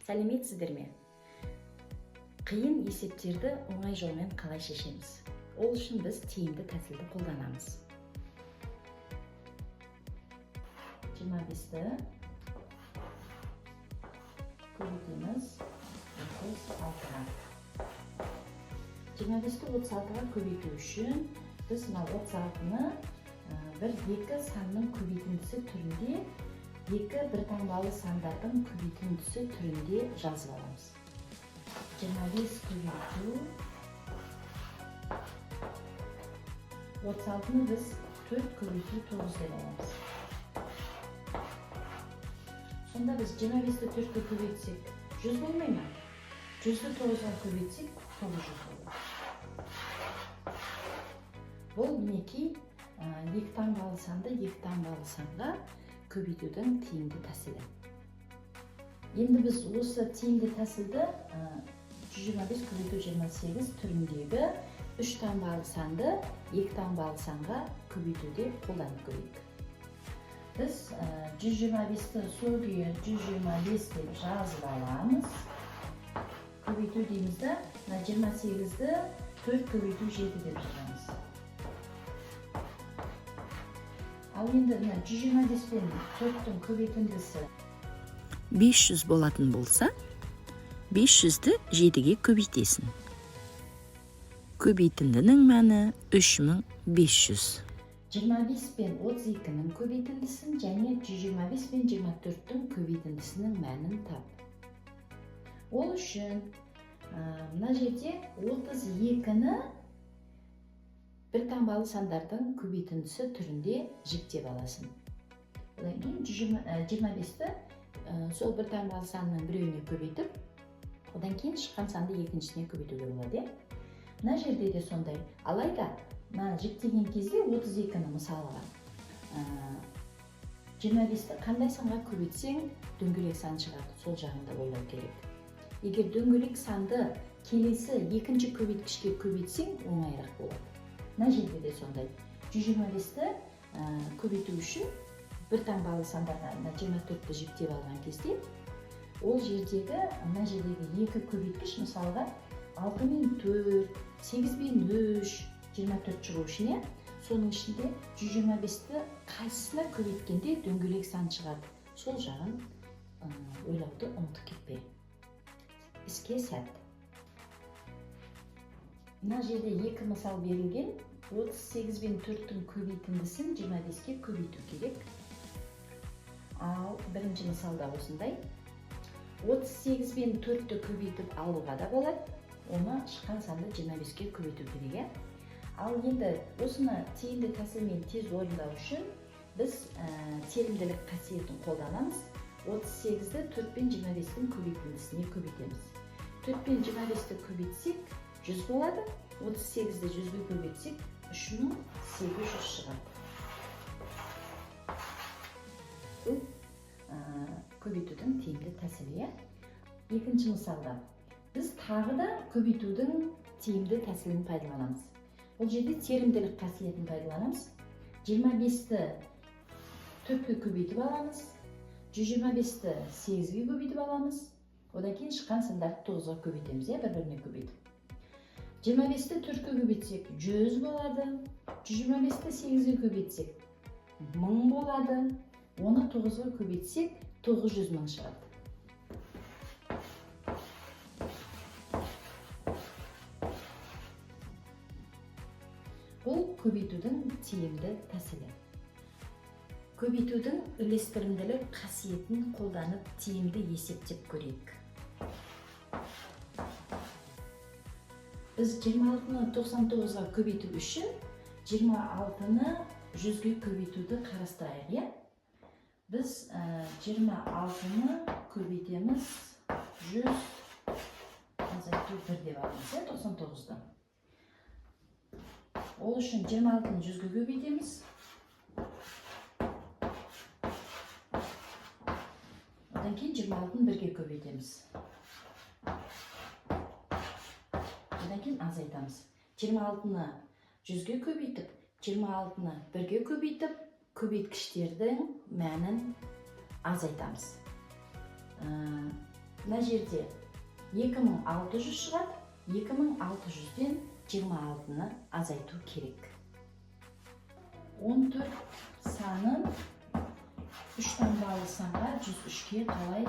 Сәлеметсіздер ме? Қиын есептерді оңай жолмен қалай шешеміз? Ол үшін біз тиімді тәсілді қолданамыз. 25-ті көбейтеміз 36-ға. 25-ті 36-ға көбейту үшін біз 36-ны бір-екі санның көбейтіндісі түрінде, екі бір таңбалы сандардың көбейтіндісі түрінде жазып аламыз. 25 көбейту 36-ны біз 4 көбейту 9 деп аламыз. Сонда біз 25-ті 4-ке көбейтсек 100 болмай ма? 100-ті 9-ға көбейтсек 900 болады. Бұл мінекей екі таңбалы санды екі таңбалы санға көбейтудің тиімді тәсілі. Енді біз осы тиімді тәсілді 125 көбейту 28 түріндегі үш таңбалы санды екі таңбалы санға көбейтуде қолданып көрейік. Біз 125-ті сол күйі 125 деп жазып аламыз. Көбейту деймізді, 28-ді 4 көбейту 7 деп жазамыз. Ал енді 125 пен 4-тің көбейтіндісі 500 болатын болса, 500-ді 7-ге көбейтесің. Көбейтіндінің мәні 3500. 25 пен 32-нің көбейтіндісін және 125 пен 24-тің көбейтіндісінің мәнін тап. Ол үшін мына жерде 32-ні бір таңбалы сандардың көбейтіндісі түрінде жіктеп аласың. Одан кейін 25-ті сол бір таңбалы санның біреуіне көбейтіп, одан кейін шыққан санды екіншісіне көбейтуге болады. Мына жерде де сондай. Алайда, жіктеген кезде 32-ні мысалға 25-ті қандай санға көбейтсең, дөңгелек сан шығады, сол жағында ойлау керек. Егер дөңгелек санды келесі екінші көбейткішке көбейтсең, оңайырақ болады. Мына жерде де сондай. 125-ті көбейту үшін бір таңбалы сандарға 24-ті жіктеп алған кезде, ол жердегі, мына жердегі екі көбейткіш мысалға 6 мен 4, 8 мен 3, 24 шығу үшін, соның ішінде 125-ті қайсысына көбейткенде дөңгелек сан шығады. Сол жағын ойлауды ұмытып кетпе. Іске сәт. Мына жерде екі мысал берілген. 38 бен 4-тің көбейтіндісін 25-ке көбейту керек. Ал бірінші мысалда осындай. 38 бен 4-ті көбейтіп алуға да болады. Оны шыққан санды 25-ке көбейту керек. Ал енді осыны тиімді тәсілмен тез орындау үшін біз телімділік қасиетін қолданамыз. 38-ді 4 пен 25-тің көбейтіндісіне көбейтеміз. 4 пен 25-ті көбейтсек 100 болады. 38-ді 100-ге көбейтсек 3800 шығады. Бұл көбейтудің тиімді тәсілі. Екінші мысалда, біз тағы да көбейтудің тиімді тәсілін пайдаланамыз. Бұл жерде терімділік қасиетін пайдаланамыз. 25-ті 4-ке көбейтіп аламыз. 125-ті 8-ге көбейтіп аламыз. Одан кейін шыққан сандарды 9-ға көбейтеміз, бір-біріне көбейтіп. 25-ті 4-ке көбейтсек 100 болады. 125-ті 8-ге көбейтсек 1000 болады. Оны 9-ға көбейтсек 900 мың шығады. Бұл көбейтудің тиімді тәсілі. Көбейтудің үлестірімділік қасиетін қолданып тиімді есептеп көрейік. Біз 26-ны 99-ға көбейту үшін 26-ны 100-ге көбейтуді қарастырайық. Біз 26-ны көбейтеміз 100 азайту 1 деп аламыз, 99-ды. Ол үшін 26-ны 100-ге көбейтеміз. Одан кейін 26-ны 1-ге көбейтеміз. Одан кейін азайтамыз. 26-ны 100-ге көбейтіп, 26-ны 1-ге көбейтіп, көбейткіштердің мәнін азайтамыз. мына жерде 2600 шығады. 2600-ден 26-ны азайту керек. 14 санын 3 таңбалы санға 103-ке қалай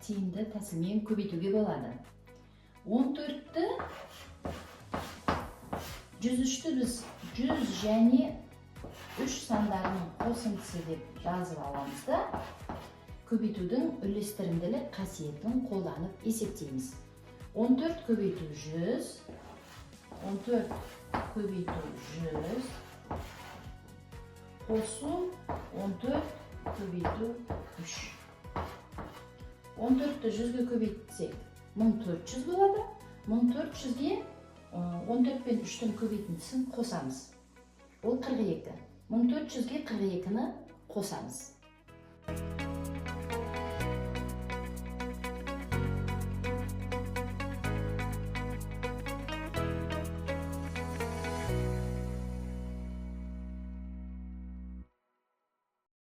тиімді тәсілмен көбейтуге болады. 14-ті 103-ті біз 100 және 3 сандарының қосындысы деп жазып аламыз да, көбейтудің үлестірімділік қасиетін қолданып есептейміз. 14 көбейту 100, 14 көбейту 100, қосу 14 көбейту 3. 14-ті 100-ге көбейтсек 1400 болады. 1400-ге 14 пен 3-тің көбейтіндісін қосамыз. Ол 42. 1400-ге 42-ні қосамыз.